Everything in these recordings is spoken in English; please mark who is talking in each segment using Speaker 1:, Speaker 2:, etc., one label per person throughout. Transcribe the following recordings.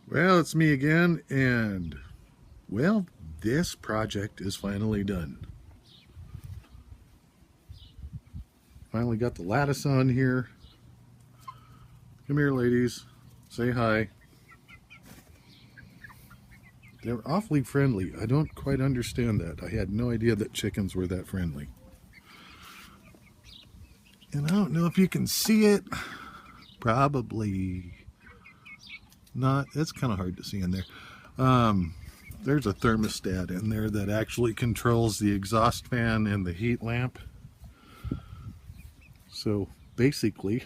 Speaker 1: Well, it's me again, and well, this project is finally done. Finally got the lattice on here. Come here, ladies. Say hi. They're awfully friendly. I don't quite understand that. I had no idea that chickens were that friendly. And I don't know if you can see it. Probably not. It's kind of hard to see in there. There's a thermostat in there that actually controls the exhaust fan and the heat lamp. So basically,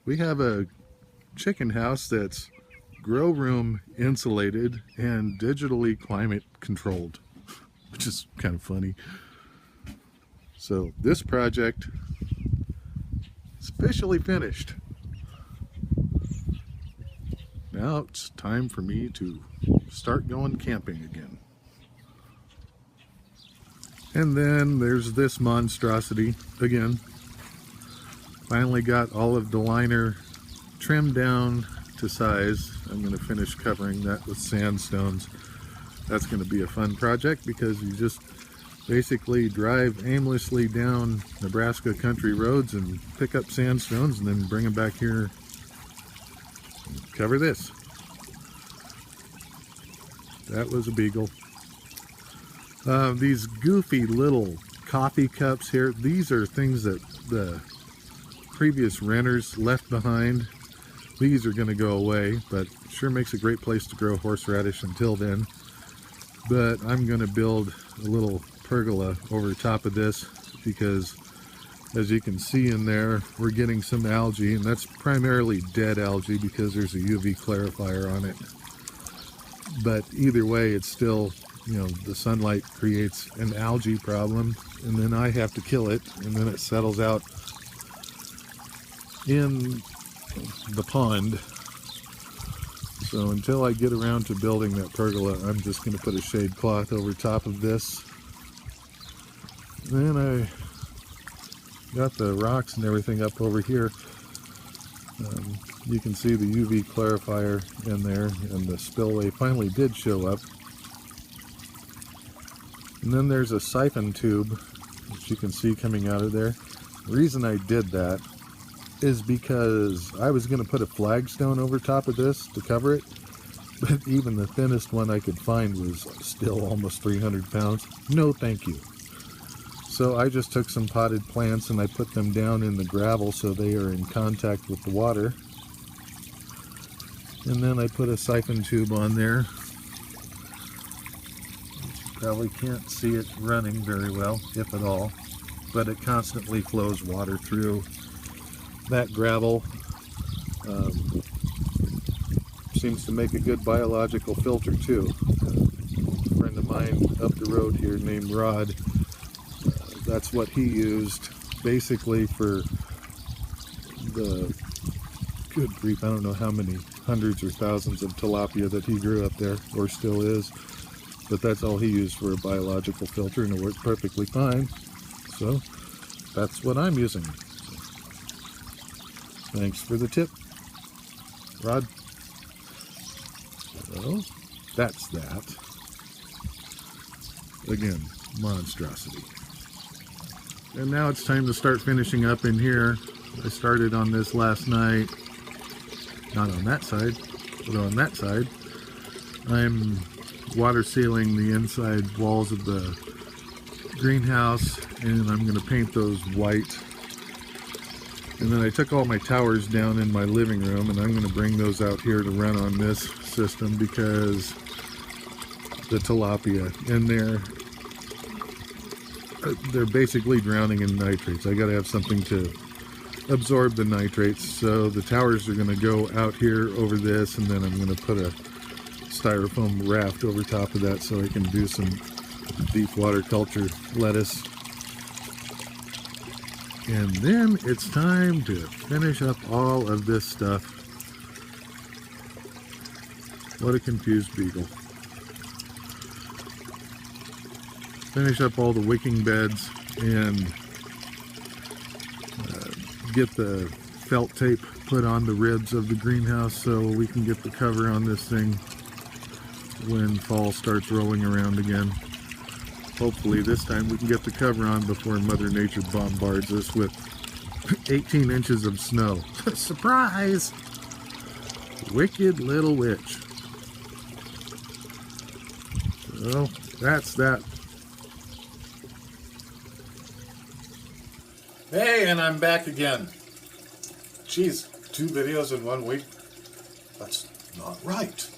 Speaker 1: we have a chicken house that's grow room insulated and digitally climate controlled, which is kind of funny. So this project is officially finished. Now it's time for me to start going camping again. And then there's this monstrosity again. Finally got all of the liner trimmed down to size. I'm going to finish covering that with sandstones. That's going to be a fun project because you just basically drive aimlessly down Nebraska country roads and pick up sandstones and then bring them back here and cover this. That was a beagle. These goofy little coffee cups here, these are things that the previous renters left behind. These are going to go away, but sure makes a great place to grow horseradish until then. But I'm going to build a little pergola over top of this because, as you can see in there, we're getting some algae, and that's primarily dead algae because there's a UV clarifier on it. But either way, it's still, the sunlight creates an algae problem, and then I have to kill it, and then it settles out in the pond. So until I get around to building that pergola, I'm just going to put a shade cloth over top of this. Then I got the rocks and everything up over here. You can see the UV clarifier in there, and the spillway finally did show up. And then there's a siphon tube, which you can see coming out of there. The reason I did that is because I was going to put a flagstone over top of this to cover it, but even the thinnest one I could find was still almost 300 pounds. No thank you. So I just took some potted plants and I put them down in the gravel so they are in contact with the water. And then I put a siphon tube on there. You probably can't see it running very well, if at all, but it constantly flows water through that gravel. Seems to make a good biological filter too. A friend of mine up the road here named Rod, that's what he used basically for the, good grief, I don't know how many hundreds or thousands of tilapia that he grew up there, or still is, but that's all he used for a biological filter, and it worked perfectly fine. So that's what I'm using. Thanks for the tip, Rod. So that's that. Again, monstrosity. And now it's time to start finishing up in here. I started on this last night. Not on that side, but on that side. I'm water sealing the inside walls of the greenhouse, and I'm going to paint those white. And then I took all my towers down in my living room, and I'm going to bring those out here to run on this system because the tilapia in there, they're basically drowning in nitrates. I got to have something to absorb the nitrates, so the towers are going to go out here over this, and then I'm going to put a styrofoam raft over top of that so I can do some deep water culture lettuce. And then it's time to finish up all of this stuff. What a confused beagle. Finish up all the wicking beds and get the felt tape put on the ribs of the greenhouse so we can get the cover on this thing when fall starts rolling around again. Hopefully this time we can get the cover on before Mother Nature bombards us with 18 inches of snow. Surprise! Wicked little witch. So that's that. Hey, and I'm back again. Geez, 2 videos in 1 week? That's not right.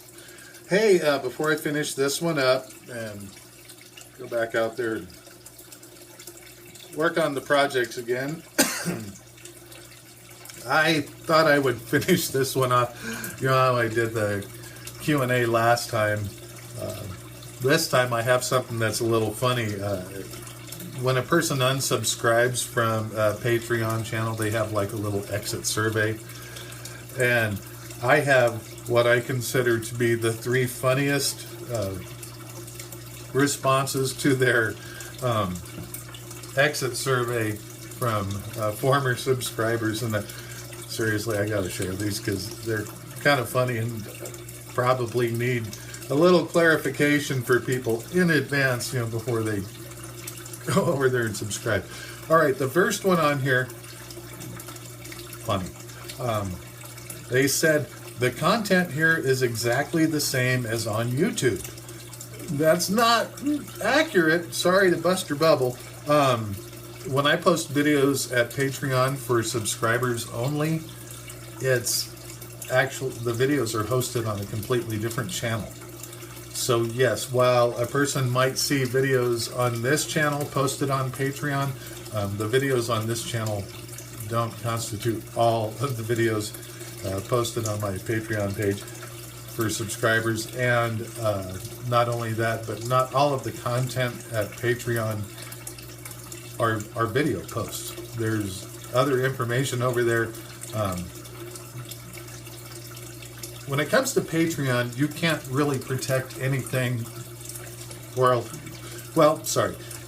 Speaker 1: Hey, before I finish this one up and go back out there and work on the projects again, I thought I would finish this one off. You know how I did the Q&A last time? This time I have something that's a little funny. When a person unsubscribes from a Patreon channel, they have like a little exit survey. And I have what I consider to be the 3 funniest responses to their exit survey from former subscribers. And seriously, I gotta share these because they're kind of funny and probably need a little clarification for people in advance, you know, before they go over there and subscribe. All right, the first one on here, funny. They said, the content here is exactly the same as on YouTube. That's not accurate. Sorry to bust your bubble. When I post videos at Patreon for subscribers only, it's actually, the videos are hosted on a completely different channel. So yes, while a person might see videos on this channel posted on Patreon, the videos on this channel don't constitute all of the videos posted on my Patreon page for subscribers. And not only that, but not all of the content at Patreon are video posts. There's other information over there. When it comes to Patreon, you can't really protect anything,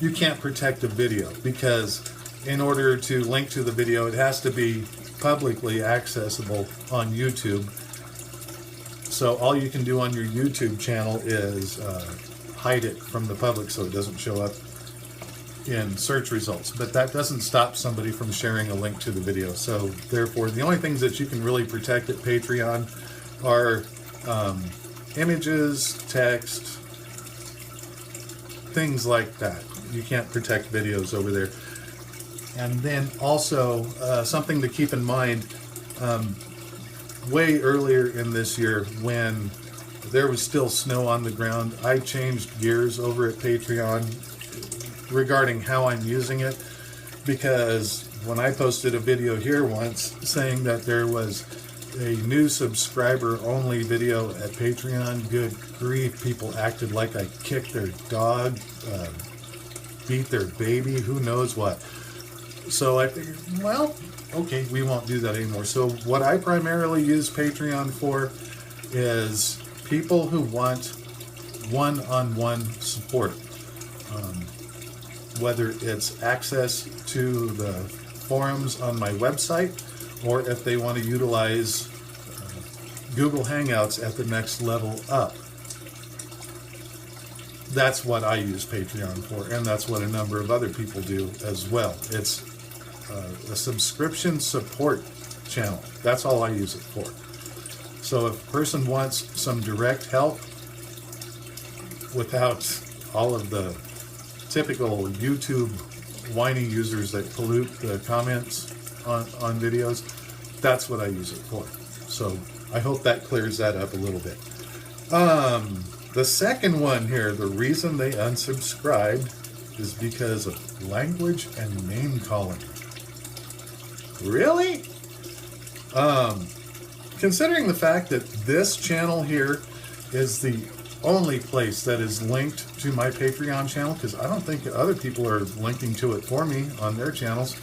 Speaker 1: you can't protect a video, because in order to link to the video, it has to be publicly accessible on YouTube. So all you can do on your YouTube channel is hide it from the public so it doesn't show up in search results. But that doesn't stop somebody from sharing a link to the video. So therefore, the only things that you can really protect at Patreon are images, text, things like that. You can't protect videos over there. And then also something to keep in mind, way earlier in this year when there was still snow on the ground, I changed gears over at Patreon regarding how I'm using it, because when I posted a video here once saying that there was a new subscriber only video at Patreon, good grief, people acted like I kicked their dog, beat their baby, who knows what. So I figured, well, okay, we won't do that anymore. So what I primarily use Patreon for is people who want one-on-one support. Whether it's access to the forums on my website, or if they want to utilize Google Hangouts at the next level up. That's what I use Patreon for, and that's what a number of other people do as well. It's a subscription support channel. That's all I use it for. So if a person wants some direct help without all of the typical YouTube whiny users that pollute the comments on videos, that's what I use it for. So I hope that clears that up a little bit. The second one here, the reason they unsubscribed is because of language and name calling. Really? Considering the fact that this channel here is the only place that is linked to my Patreon channel, because I don't think other people are linking to it for me on their channels.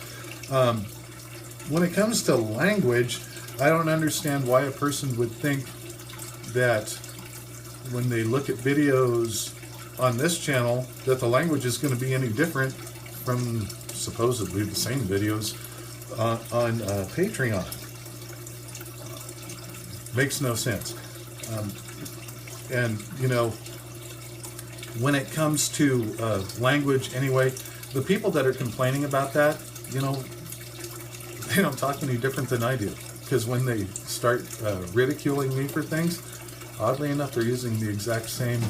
Speaker 1: When it comes to language, I don't understand why a person would think that when they look at videos on this channel that the language is going to be any different from supposedly the same videos on Patreon. Makes no sense. And, you know, when it comes to language anyway, the people that are complaining about that, you know, they don't talk any different than I do. Because when they start ridiculing me for things, oddly enough, they're using the exact same,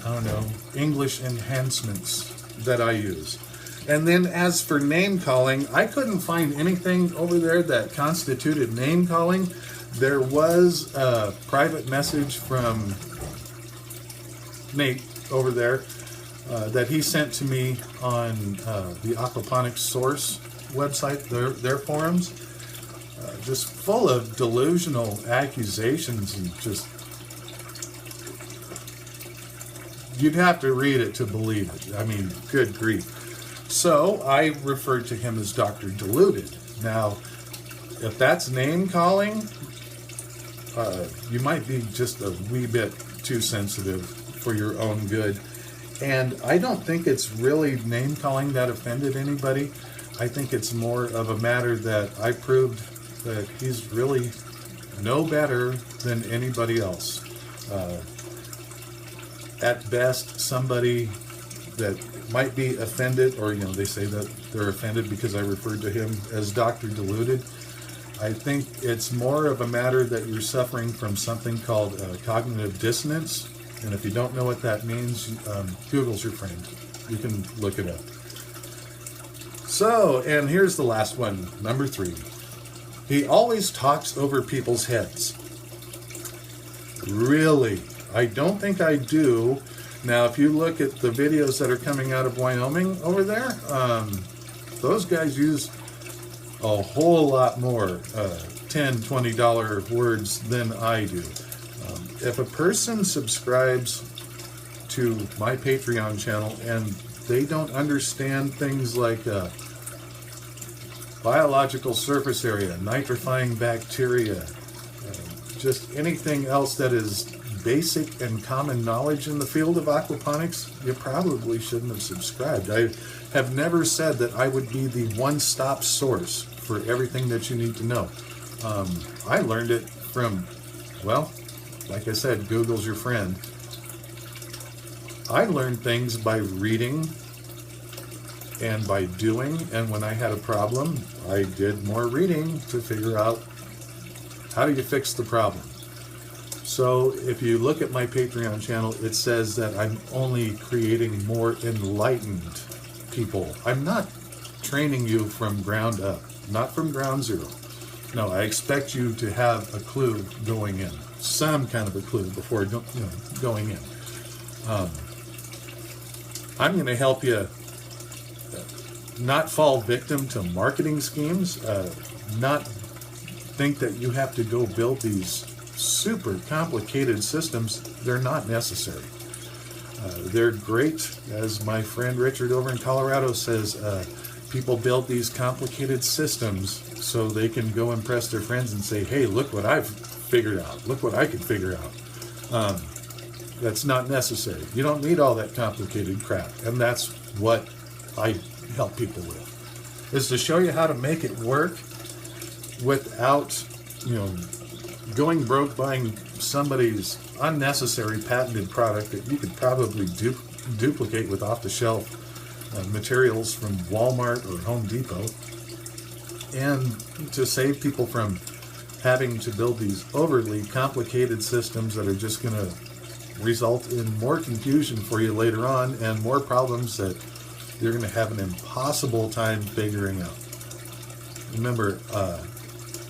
Speaker 1: I don't know, English enhancements that I use. And then as for name calling, I couldn't find anything over there that constituted name calling. There was a private message from Nate over there that he sent to me on the Aquaponics Source website, their forums, just full of delusional accusations and just, you'd have to read it to believe it. I mean, good grief. So I referred to him as Dr. Deluded. Now, if that's name calling, you might be just a wee bit too sensitive for your own good. And I don't think it's really name calling that offended anybody. I think it's more of a matter that I proved that he's really no better than anybody else. At best, somebody that might be offended, or, you know, they say that they're offended because I referred to him as Dr. Deluded. I think it's more of a matter that you're suffering from something called cognitive dissonance. And if you don't know what that means, Google's your friend. You can look it up. So, and here's the last one, number 3. He always talks over people's heads. Really? I don't think I do. Now, if you look at the videos that are coming out of Wyoming over there, those guys use a whole lot more $10, $20 words than I do. If a person subscribes to my Patreon channel and they don't understand things like biological surface area, nitrifying bacteria, just anything else that is basic and common knowledge in the field of aquaponics, you probably shouldn't have subscribed. I have never said that I would be the one-stop source for everything that you need to know. I learned it from, well, like I said, Google's your friend. I learned things by reading and by doing, and when I had a problem, I did more reading to figure out how do you fix the problem. So if you look at my Patreon channel, it says that I'm only creating more enlightened people. I'm not training you from ground up, not from ground zero. No, I expect you to have a clue going in, some kind of a clue before going in. I'm going to help you not fall victim to marketing schemes, not think that you have to go build these super complicated systems. They're not necessary. They're great, as my friend Richard over in Colorado says, people build these complicated systems so they can go impress their friends and say, hey, look what I've figured out. Look what I can figure out. That's not necessary. You don't need all that complicated crap. And that's what I help people with, is to show you how to make it work without, going broke buying somebody's unnecessary patented product that you could probably duplicate with off-the-shelf materials from Walmart or Home Depot, and to save people from having to build these overly complicated systems that are just going to result in more confusion for you later on and more problems that you're going to have an impossible time figuring out. Remember,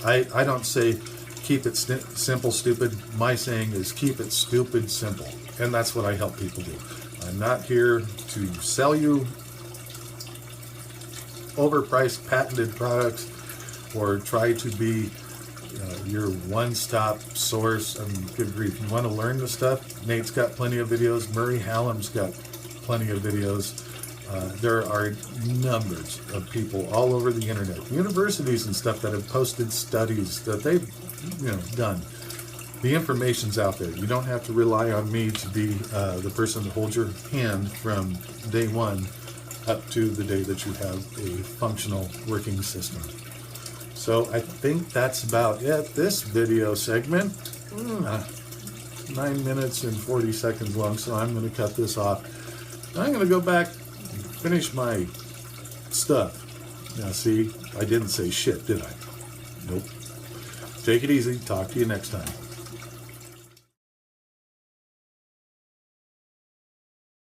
Speaker 1: I don't say keep it simple, stupid. My saying is keep it stupid, simple. And that's what I help people do. I'm not here to sell you overpriced patented products or try to be your one-stop source. I mean, good grief. You want to learn the stuff? Nate's got plenty of videos. Murray Hallam's got plenty of videos. There are numbers of people all over the internet, universities and stuff, that have posted studies that they've done. The information's out there. You don't have to rely on me to be the person to hold your hand from day one up to the day that you have a functional working system. So I think that's about it. This video segment, 9 minutes and 40 seconds long, so I'm going to cut this off. I'm going to go back and finish my stuff. Now see, I didn't say shit, did I? Nope. Take it easy. Talk to you next time.